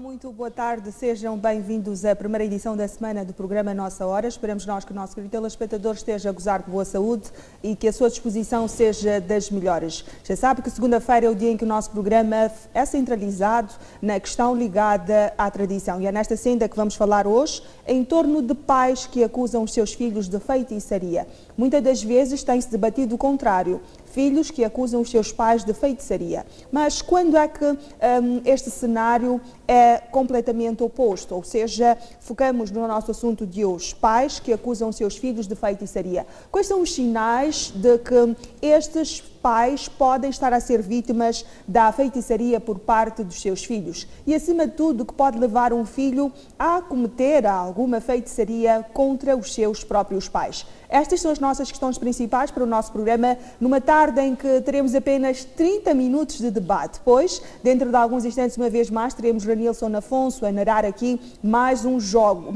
muito boa tarde. Sejam bem-vindos à primeira edição da semana do programa Nossa Hora. Esperamos nós que o nosso querido telespectador esteja a gozar de boa saúde e que a sua disposição seja das melhores. Já sabe que segunda-feira é o dia em que o nosso programa é centralizado na questão ligada à tradição. E é nesta senda que vamos falar hoje em torno de pais que acusam os seus filhos de feitiçaria. Muitas das vezes tem-se debatido o contrário. Filhos que acusam os seus pais de feitiçaria. Mas quando é que este cenário é completamente oposto? Ou seja, focamos no nosso assunto de hoje, pais que acusam os seus filhos de feitiçaria. Quais são os sinais de que estes pais podem estar a ser vítimas da feitiçaria por parte dos seus filhos? E, acima de tudo, que pode levar um filho a cometer alguma feitiçaria contra os seus próprios pais? Estas são as nossas questões principais para o nosso programa, numa tarde em que teremos apenas 30 minutos de debate. Pois, dentro de alguns instantes, uma vez mais, teremos Ranilson Afonso a narrar aqui mais um jogo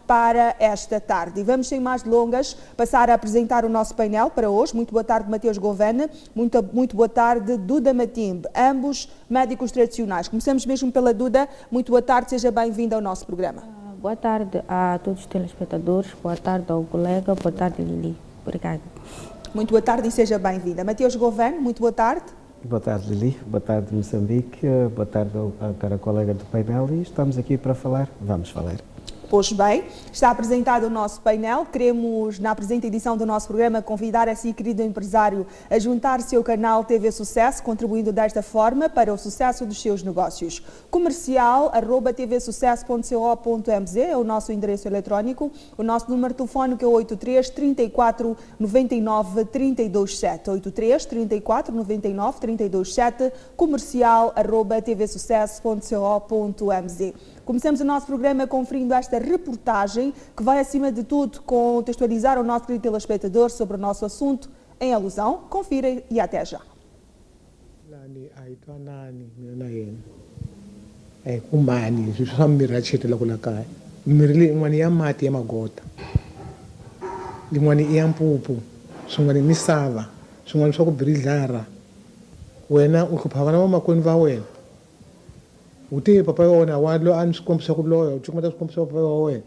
para esta tarde. E vamos, sem mais delongas, passar a apresentar o nosso painel para hoje. Muito boa tarde, Mateus Govena. Muito boa tarde, Duda Matimbe. Ambos médicos tradicionais. Começamos mesmo pela Duda. Muito boa tarde, seja bem-vinda ao nosso programa. Boa tarde a todos os telespectadores, boa tarde ao colega, boa tarde Lili. Obrigada. Muito boa tarde e seja bem-vinda. Mateus Govena, muito boa tarde. Boa tarde Lili, boa tarde Moçambique, boa tarde à cara colega do painel e estamos aqui para falar, vamos falar. Pois bem, está apresentado o nosso painel. Queremos, na presente edição do nosso programa, convidar esse querido empresário a juntar-se ao canal TV Sucesso, contribuindo desta forma para o sucesso dos seus negócios. Comercial@tvsucesso.co.mz é o nosso endereço eletrónico. O nosso número telefónico é 83 34 99 327. 83 34 99 327, comercial@tvsucesso.co.mz. Começamos o nosso programa conferindo esta reportagem que vai, acima de tudo, contextualizar o nosso querido telespectador sobre o nosso assunto em alusão. Confira e até já. Uti papa wona wadlo an sikompisa kuloyo chukumeta sikompisa papa wawe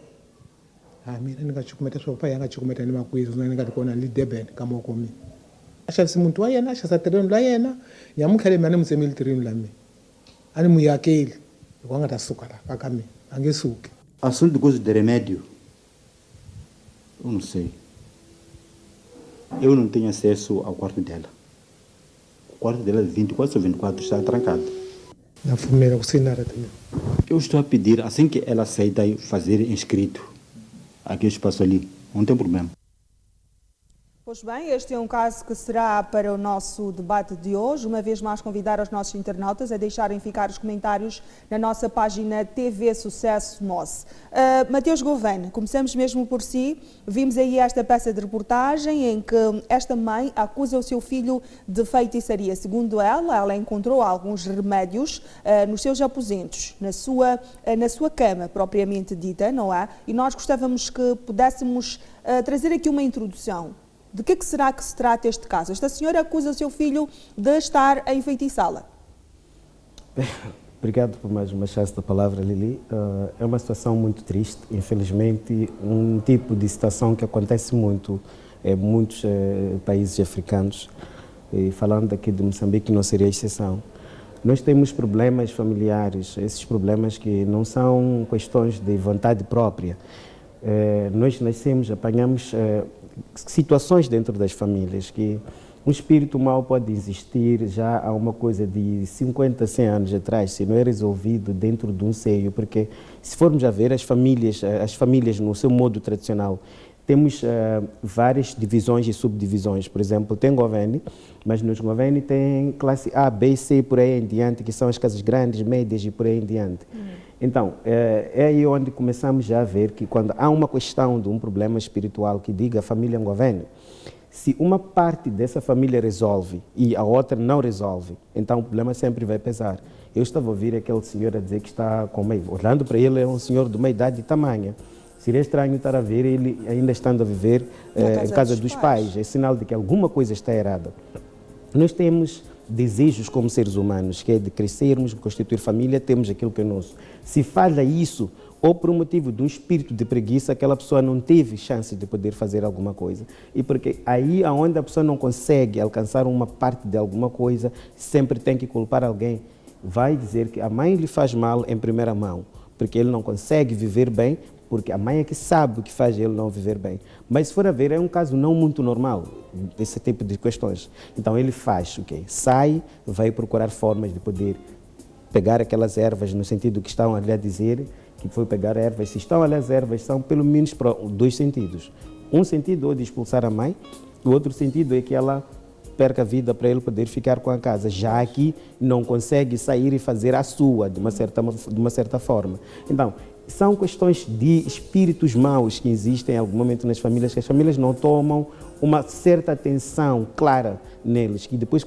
mina ningachukumeta so papa yanga chukumeta ni makwizo ngani kona li Durban kama komi asha simuntu wayena asha satereno la yena yamkhale mane msemilitrini lami ani muyakeli kwanga tasuka la pakami angesuki assunto de coisa de remédio eu não sei, eu não tenho acesso ao quarto dela. O quarto dela de 24 ou 24 está trancado. Eu estou a pedir, assim que ela aceita fazer inscrito aqui o espaço ali, não tem problema. Pois bem, este é um caso que será para o nosso debate de hoje. Uma vez mais, convidar os nossos internautas a deixarem ficar os comentários na nossa página TV Sucesso NOS. Mateus Govena, começamos mesmo por si. Vimos aí esta peça de reportagem em que esta mãe acusa o seu filho de feitiçaria. Segundo ela encontrou alguns remédios nos seus aposentos, na sua cama, propriamente dita, não é? E nós gostávamos que pudéssemos trazer aqui uma introdução. De que será que se trata este caso? Esta senhora acusa o seu filho de estar a enfeitiçá-la. Obrigado por mais uma chance da palavra, Lili. É uma situação muito triste, infelizmente, um tipo de situação que acontece muito em muitos países africanos. E falando aqui de Moçambique, não seria exceção. Nós temos problemas familiares, esses problemas que não são questões de vontade própria. Nós nascemos, apanhamos situações dentro das famílias que um espírito mau pode existir já há uma coisa de 50, 100 anos atrás, se não é resolvido dentro de um seio, porque se formos a ver as famílias no seu modo tradicional, temos várias divisões e subdivisões. Por exemplo, tem Govene, mas nos Govene tem classe A, B, C, por aí em diante, que são as casas grandes, médias e por aí em diante. Então, é aí onde começamos já a ver que quando há uma questão de um problema espiritual que diga a família Govene, se uma parte dessa família resolve e a outra não resolve, então o problema sempre vai pesar. Eu estava a ouvir aquele senhor a dizer que está com meio, olhando para ele, é um senhor de uma idade tamanha. Seria estranho estar a ver ele ainda estando a viver em casa dos pais. É sinal de que alguma coisa está errada. Nós temos desejos como seres humanos, que é de crescermos, constituir família, temos aquilo que é nosso. Se falha isso, ou por um motivo de um espírito de preguiça, aquela pessoa não teve chance de poder fazer alguma coisa. E porque aí onde a pessoa não consegue alcançar uma parte de alguma coisa, sempre tem que culpar alguém. Vai dizer que a mãe lhe faz mal em primeira mão, porque ele não consegue viver bem, porque a mãe é que sabe o que faz ele não viver bem. Mas se for a ver, é um caso não muito normal, desse tipo de questões. Então ele faz o quê? Sai, vai procurar formas de poder pegar aquelas ervas, no sentido que estão ali a dizer, que foi pegar ervas. Se estão ali as ervas, são pelo menos para dois sentidos. Um sentido é de expulsar a mãe, o outro sentido é que ela perca a vida para ele poder ficar com a casa, já que não consegue sair e fazer a sua, de uma certa forma. Então, são questões de espíritos maus que existem em algum momento nas famílias, que as famílias não tomam uma certa atenção clara neles, que depois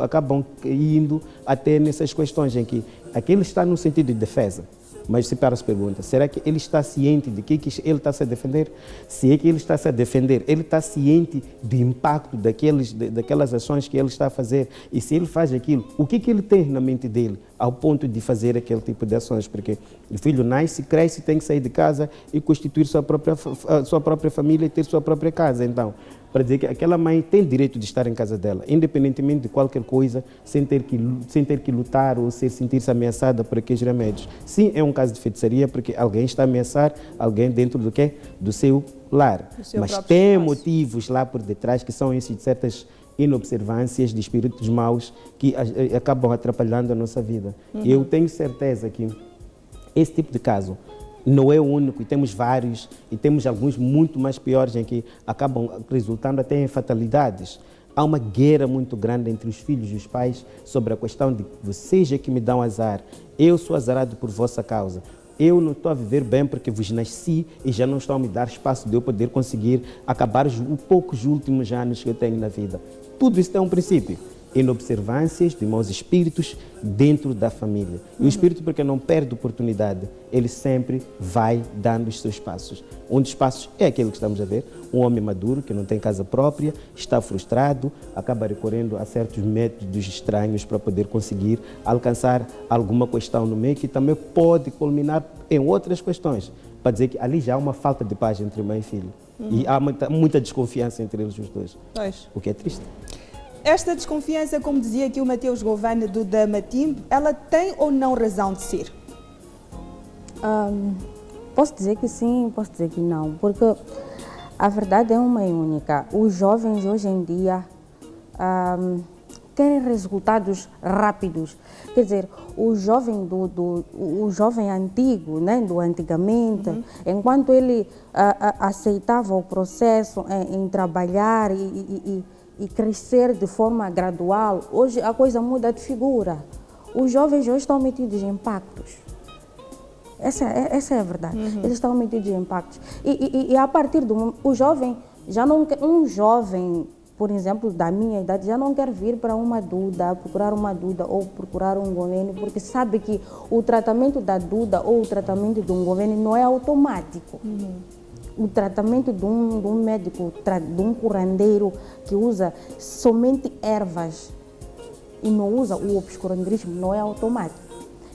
acabam indo até nessas questões em que aquele está no sentido de defesa. Mas se para as perguntas, será que ele está ciente de que ele está se a defender? Se é que ele está se a defender, ele está ciente do impacto daquelas ações que ele está a fazer? E se ele faz aquilo, o que ele tem na mente dele ao ponto de fazer aquele tipo de ações? Porque o filho nasce, cresce, tem que sair de casa e constituir sua própria família e ter sua própria casa. Então, para dizer que aquela mãe tem direito de estar em casa dela, independentemente de qualquer coisa, sem ter que lutar ou sentir-se ameaçada por aqueles remédios. Sim, é um caso de feitiçaria, porque alguém está a ameaçar alguém dentro do quê? Do seu lar. Mas tem motivos lá por detrás que são esses de certas inobservâncias de espíritos maus que acabam atrapalhando a nossa vida. Eu tenho certeza que esse tipo de caso não é o único, e temos vários, e temos alguns muito mais piores em que acabam resultando até em fatalidades. Há uma guerra muito grande entre os filhos e os pais sobre a questão de vocês é que me dão azar, eu sou azarado por vossa causa. Eu não estou a viver bem porque vos nasci e já não estão a me dar espaço de eu poder conseguir acabar os poucos últimos anos que eu tenho na vida. Tudo isso tem um princípio. Inobservâncias de maus espíritos dentro da família. E o espírito, porque não perde oportunidade, ele sempre vai dando os seus passos. Um dos passos é aquele que estamos a ver, um homem maduro que não tem casa própria, está frustrado, acaba recorrendo a certos métodos estranhos para poder conseguir alcançar alguma questão no meio que também pode culminar em outras questões, para dizer que ali já há uma falta de paz entre mãe e filho. E há muita desconfiança entre eles os dois, o que é triste. Esta desconfiança, como dizia aqui o Mateus Gouvane do Damatim, ela tem ou não razão de ser? Posso dizer que sim, posso dizer que não, porque a verdade é uma e única. Os jovens hoje em dia querem resultados rápidos. Quer dizer, o jovem o jovem antigo, né, do antigamente, enquanto ele aceitava o processo em trabalhar e crescer de forma gradual, hoje a coisa muda de figura. Os jovens hoje estão metidos em impactos. Essa é a verdade. Eles estão metidos em impactos. E a partir do o jovem já não quer, um jovem, por exemplo, da minha idade, já não quer vir para uma Duda, procurar uma Duda ou procurar um governo, porque sabe que o tratamento da Duda ou o tratamento de um governo não é automático. O tratamento de um médico, de um curandeiro que usa somente ervas e não usa o obscurantismo, não é automático.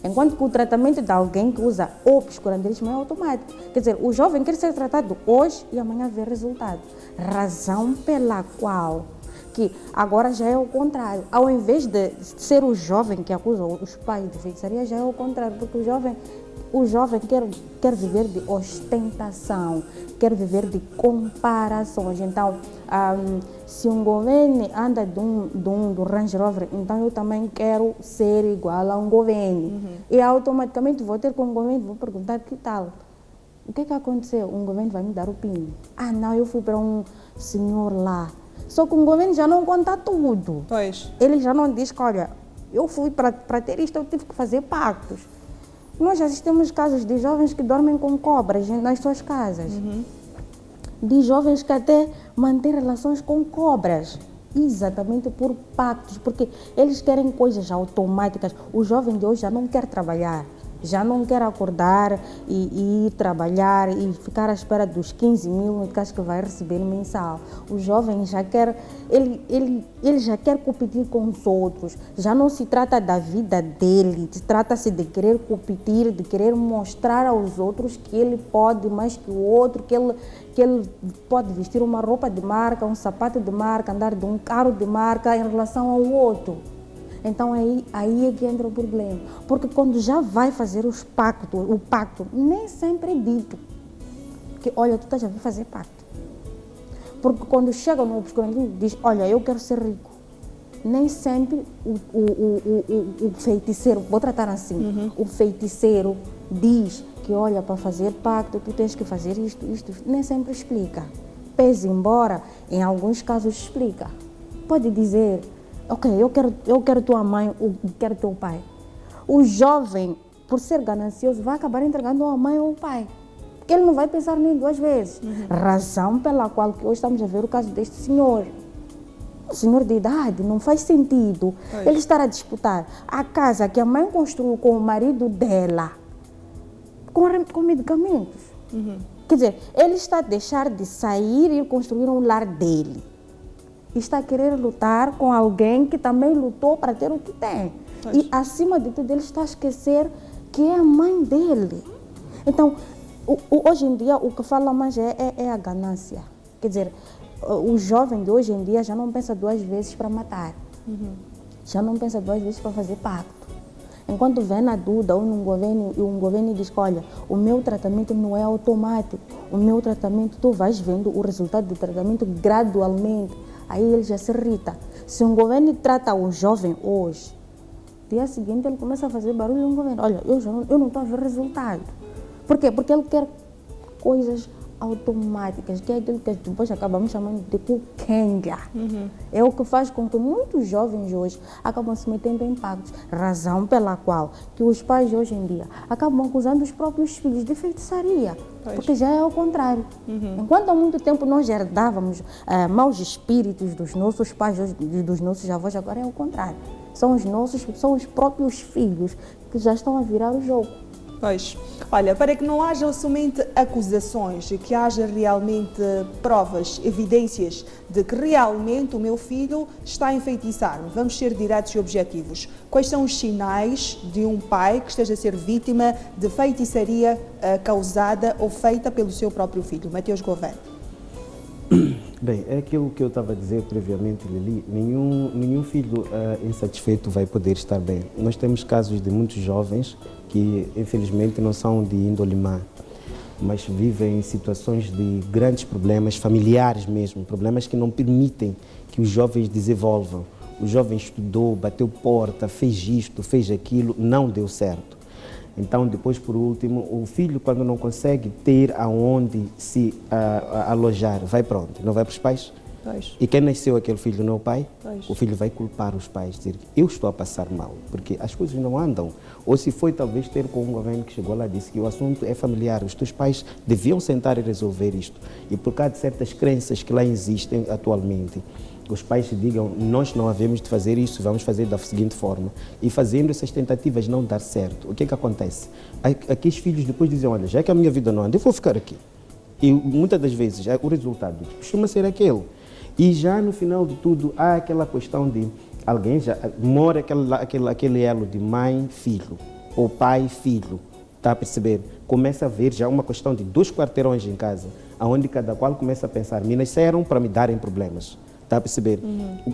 Enquanto que o tratamento de alguém que usa obscurantismo é automático. Quer dizer, o jovem quer ser tratado hoje e amanhã ver resultado. Razão pela qual que agora já é o contrário. Ao invés de ser o jovem que acusa os pais de feitiçaria, já é o contrário, porque o jovem quer viver de ostentação, quer viver de comparações. Então, se um governo anda do Range Rover, então eu também quero ser igual a um governo. E automaticamente vou ter com o governo, vou perguntar que tal. O que aconteceu? Um governo vai me dar o PIN. Não, eu fui para um senhor lá. Só que o governo já não conta tudo. Ele já não diz que, olha, eu fui para ter isto, eu tive que fazer pactos. Nós já assistimos casos de jovens que dormem com cobras nas suas casas. De jovens que até mantêm relações com cobras. Exatamente por pactos, porque eles querem coisas automáticas. O jovem de hoje já não quer trabalhar. já não quer acordar e ir trabalhar e ficar à espera dos 15 mil meticais que vai receber mensal. O jovem já quer, ele já quer competir com os outros. Já não se trata da vida dele, trata-se de querer competir, de querer mostrar aos outros que ele pode mais que o outro, que ele pode vestir uma roupa de marca, um sapato de marca, andar de um carro de marca em relação ao outro. Então aí é que entra o problema. Porque quando já vai fazer o pacto nem sempre é dito que, olha, tu estás a vir fazer pacto. Porque quando chega no obscurantismo, diz, olha, eu quero ser rico. Nem sempre o feiticeiro, vou tratar assim, o feiticeiro diz que, olha, para fazer pacto, tu tens que fazer isto, nem sempre explica. Pese embora, em alguns casos explica. Pode dizer, ok, eu quero tua mãe, eu quero teu pai. O jovem, por ser ganancioso, vai acabar entregando a mãe ou o pai. Porque ele não vai pensar nem duas vezes. Razão pela qual que hoje estamos a ver o caso deste senhor. Um senhor de idade, não faz sentido ele estar a disputar a casa que a mãe construiu com o marido dela com medicamentos. Quer dizer, ele está a deixar de sair e construir um lar dele. Está a querer lutar com alguém que também lutou para ter o que tem. E, acima de tudo, ele está a esquecer que é a mãe dele. Então, hoje em dia, o que fala mais é a ganância. Quer dizer, o jovem de hoje em dia já não pensa duas vezes para matar. Já não pensa duas vezes para fazer pacto. Enquanto vem na dúvida ou num governo, e um governo diz que, olha, o meu tratamento não é automático. O meu tratamento, tu vais vendo o resultado do tratamento gradualmente. Aí ele já se irrita. Se um governo trata o jovem hoje, dia seguinte ele começa a fazer barulho no governo. Olha, eu não estou a ver resultado. Por quê? Porque ele quer coisas automáticas, que é aquilo que depois acabamos chamando de cuquenga. É o que faz com que muitos jovens hoje acabam se metendo em pactos. Razão pela qual que os pais hoje em dia acabam acusando os próprios filhos de feitiçaria. Porque já é ao contrário. Enquanto há muito tempo nós herdávamos maus espíritos dos nossos pais, dos nossos avós, agora é ao contrário. São os próprios filhos que já estão a virar o jogo. Pois, olha, para que não haja somente acusações, que haja realmente provas, evidências de que realmente o meu filho está a enfeitiçar-me, vamos ser diretos e objetivos. Quais são os sinais de um pai que esteja a ser vítima de feitiçaria causada ou feita pelo seu próprio filho? Mateus Gouveia. Bem, é aquilo que eu estava a dizer previamente, Lili. Nenhum filho insatisfeito vai poder estar bem. Nós temos casos de muitos jovens que, infelizmente, não são de índole má, mas vivem em situações de grandes problemas familiares mesmo, problemas que não permitem que os jovens desenvolvam. O jovem estudou, bateu porta, fez isto, fez aquilo, não deu certo. Então, depois, por último, o filho, quando não consegue ter aonde se alojar, vai para onde? Não vai para os pais? Pois. E quem nasceu aquele filho não é o pai? Pois. O filho vai culpar os pais, dizer que eu estou a passar mal, porque as coisas não andam. Ou se foi talvez ter com um governo que chegou lá e disse que o assunto é familiar, os teus pais deviam sentar e resolver isto. E por causa de certas crenças que lá existem atualmente, os pais digam, nós não havemos de fazer isso, vamos fazer da seguinte forma. E fazendo essas tentativas não dar certo, o que é que acontece? Aqui os filhos depois dizem, olha, já que a minha vida não anda, eu vou ficar aqui. E muitas das vezes o resultado costuma ser aquele. E já no final de tudo há aquela questão de alguém já mora aquele elo de mãe, filho, ou pai, filho, está a perceber? Começa a ver já uma questão de 2 quarteirões em casa, onde cada qual começa a pensar, me nasceram para me darem problemas. Está a perceber?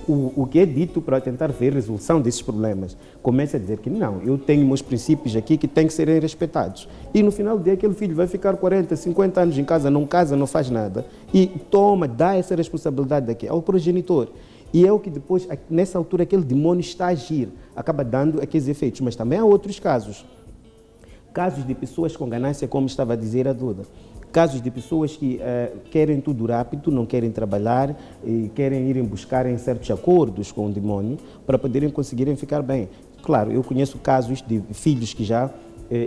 O que é dito para tentar ver a resolução desses problemas, começa a dizer que não, eu tenho meus princípios aqui que têm que serem respeitados. E no final do dia aquele filho vai ficar 40, 50 anos em casa, não faz nada e dá essa responsabilidade aqui ao progenitor. E é o que depois, nessa altura, aquele demônio está a agir, acaba dando aqueles efeitos. Mas também há outros casos. Casos de pessoas com ganância, como estava a dizer a Duda. Casos de pessoas que querem tudo rápido, não querem trabalhar e querem ir buscar em certos acordos com o demônio para poderem conseguirem ficar bem. Claro, eu conheço casos de filhos que já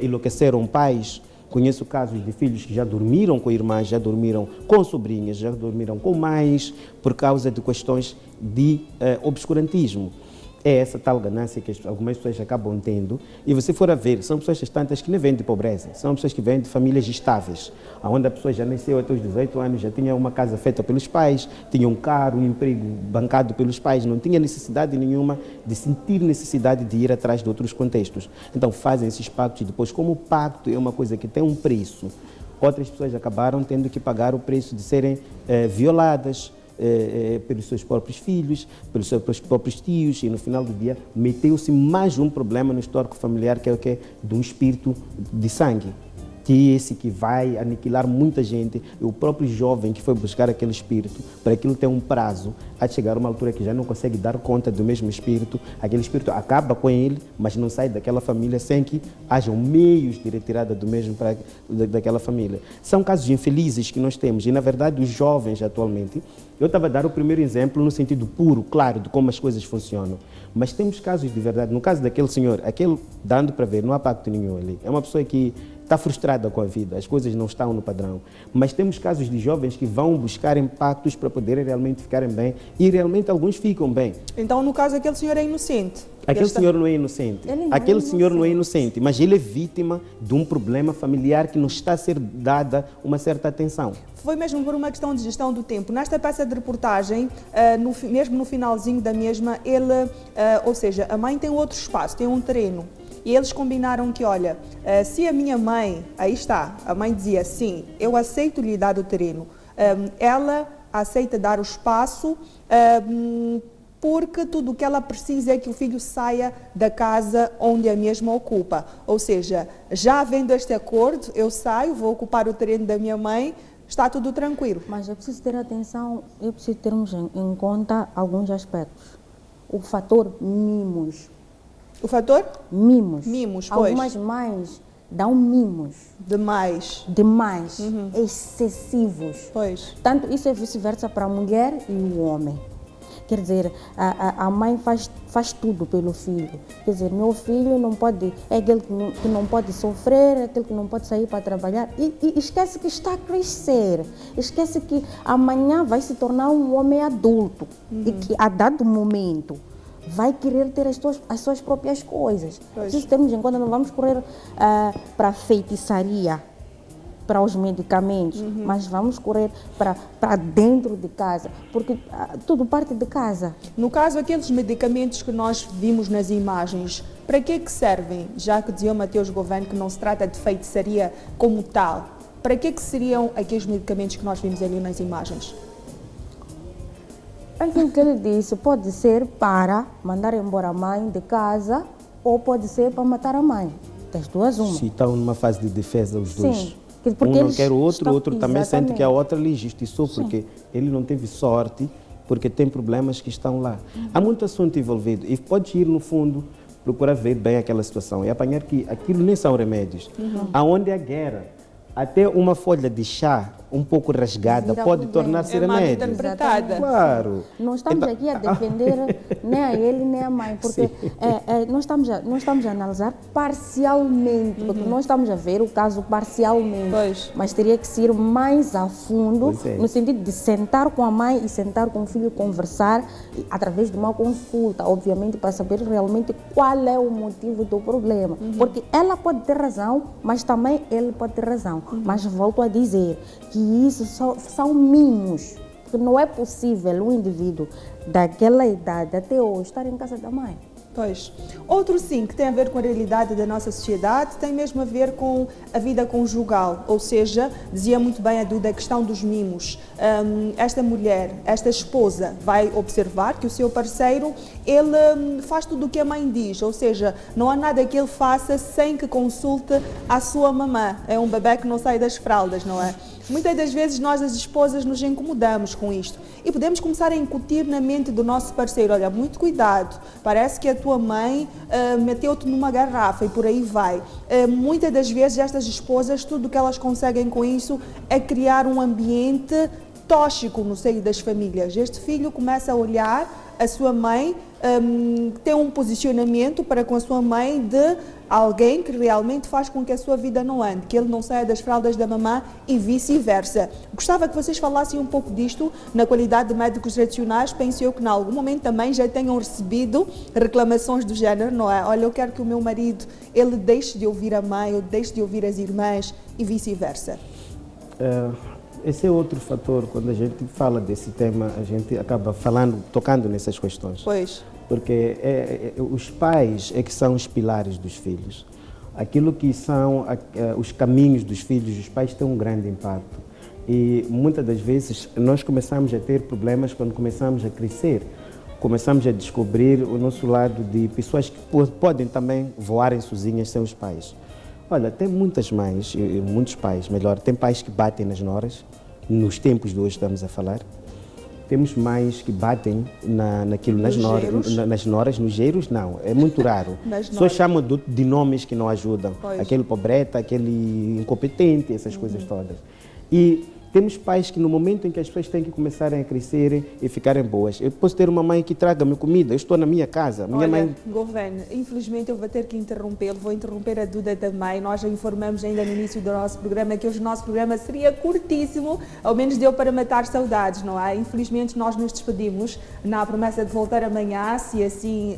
enlouqueceram pais, conheço casos de filhos que já dormiram com irmãs, já dormiram com sobrinhas, já dormiram com mães por causa de questões de obscurantismo. é essa tal ganância que algumas pessoas acabam tendo. E você for a ver, são pessoas tantas que nem vêm de pobreza, são pessoas que vêm de famílias estáveis, onde a pessoa já nasceu até os 18 anos, já tinha uma casa feita pelos pais, tinha um carro, um emprego bancado pelos pais, não tinha necessidade nenhuma de sentir necessidade de ir atrás de outros contextos. Então fazem esses pactos e depois, como o pacto é uma coisa que tem um preço, outras pessoas acabaram tendo que pagar o preço de serem violadas, pelos seus próprios filhos, pelos seus próprios tios, e no final do dia meteu-se mais um problema no histórico familiar, que é o que? De um espírito de sangue, que é esse que vai aniquilar muita gente. E o próprio jovem que foi buscar aquele espírito, para aquilo ter um prazo, a chegar a uma altura que já não consegue dar conta do mesmo espírito, aquele espírito acaba com ele, mas não sai daquela família sem que hajam meios de retirada do mesmo daquela família. São casos infelizes que nós temos, e na verdade os jovens atualmente, eu estava a dar o primeiro exemplo no sentido puro, claro, de como as coisas funcionam, mas temos casos de verdade. No caso daquele senhor, aquele, dando para ver, não há pacto nenhum ali, é uma pessoa que está frustrada com a vida, as coisas não estão no padrão. Mas temos casos de jovens que vão buscar impactos para poderem realmente ficarem bem, e realmente alguns ficam bem. Então, no caso, aquele senhor é inocente. Aquele senhor não é inocente. Aquele senhor não é inocente, mas ele é vítima de um problema familiar que não está a ser dada uma certa atenção. Foi mesmo por uma questão de gestão do tempo. Nesta peça de reportagem, mesmo no finalzinho da mesma, ou seja, a mãe tem outro espaço, tem um terreno. E eles combinaram que, olha, se a minha mãe, aí está, a mãe dizia, sim, eu aceito lhe dar o terreno. Ela aceita dar o espaço, porque tudo o que ela precisa é que o filho saia da casa onde a mesma ocupa. Ou seja, já havendo este acordo, eu saio, vou ocupar o terreno da minha mãe, está tudo tranquilo. Mas é preciso ter atenção, é preciso termos em conta alguns aspectos. O fator mimos. O fator? Mimos. Mimos, pois. Algumas mães dão mimos. Demais. Demais. Excessivos. Pois. Tanto isso é vice-versa para a mulher e o homem. Quer dizer, a mãe faz tudo pelo filho. Quer dizer, meu filho não pode, é aquele que não pode sofrer, é aquele que não pode sair para trabalhar. E esquece que está a crescer. Esquece que amanhã vai se tornar um homem adulto. E que a dado momento vai querer ter as suas próprias coisas. Preciso termos em conta, não vamos correr para a feitiçaria, para os medicamentos, mas vamos correr para dentro de casa, porque tudo parte de casa. No caso, aqueles medicamentos que nós vimos nas imagens, para que servem? Já que dizia o Mateus Governo que não se trata de feitiçaria como tal, para que seriam aqueles medicamentos que nós vimos ali nas imagens? Aquilo que ele disse pode ser para mandar embora a mãe de casa ou pode ser para matar a mãe. Das duas, uma. Se estão numa fase de defesa os dois. Sim. Porque um não quer o outro, o outro também exatamente. sente que a outra lhe injustiçou, porque ele não teve sorte, porque tem problemas que estão lá. Há muito assunto envolvido e pode ir no fundo, procurar ver bem aquela situação e apanhar que aquilo nem são remédios. Aonde há guerra, até uma folha de chá um pouco rasgada pode tornar-se mal remédio. interpretada. Claro. Não estamos aqui a defender nem a ele nem a mãe, porque nós estamos a analisar parcialmente, porque nós estamos a ver o caso parcialmente, mas teria que ser mais a fundo, no sentido de sentar com a mãe e sentar com o filho e conversar através de uma consulta, obviamente, para saber realmente qual é o motivo do problema. Porque ela pode ter razão, mas também ele pode ter razão. Mas volto a dizer que isso são mimos, porque não é possível um indivíduo daquela idade até hoje estar em casa da mãe. Pois. Outro sim, que tem a ver com a realidade da nossa sociedade, tem mesmo a ver com a vida conjugal, ou seja, dizia muito bem a Duda, a questão dos mimos. Esta mulher, esta esposa vai observar que o seu parceiro, ele faz tudo o que a mãe diz, ou seja, não há nada que ele faça sem que consulte a sua mamã. É um bebê que não sai das fraldas, não é? Muitas das vezes nós, as esposas, nos incomodamos com isto e podemos começar a incutir na mente do nosso parceiro, olha, muito cuidado, parece que a tua mãe meteu-te numa garrafa e por aí vai. Muitas das vezes estas esposas, tudo o que elas conseguem com isso é criar um ambiente tóxico no seio das famílias. Este filho começa a olhar a sua mãe tem um posicionamento para com a sua mãe de alguém que realmente faz com que a sua vida não ande, que ele não saia das fraldas da mamã e vice-versa. Gostava que vocês falassem um pouco disto na qualidade de médicos tradicionais. Penso eu que em algum momento também já tenham recebido reclamações do género, não é? Olha, eu quero que o meu marido, ele deixe de ouvir a mãe ou deixe de ouvir as irmãs e vice-versa. Esse é outro fator. Quando a gente fala desse tema, a gente acaba tocando nessas questões. Pois. Porque os pais é que são os pilares dos filhos. Aquilo que são os caminhos dos filhos, os pais têm um grande impacto. E muitas das vezes nós começamos a ter problemas quando começamos a crescer. Começamos a descobrir o nosso lado de pessoas que podem também voarem sozinhas sem os pais. Olha, tem muitas mães, muitos pais, melhor, tem pais que batem nas noras, nos tempos de hoje estamos a falar. Temos mães que batem nas noras, nos geiros não, é muito raro. Só chamam de nomes que não ajudam. Pois. Aquele pobreta, aquele incompetente, essas coisas todas. E temos pais que no momento em que as pessoas têm que começarem a crescer e ficarem boas, eu posso ter uma mãe que traga-me comida, eu estou na minha casa, minha mãe... Governo, infelizmente eu vou ter que interrompê-lo, vou interromper a Duda também. Nós já informamos ainda no início do nosso programa que hoje o nosso programa seria curtíssimo, ao menos deu para matar saudades, não é? Infelizmente nós nos despedimos na promessa de voltar amanhã, se assim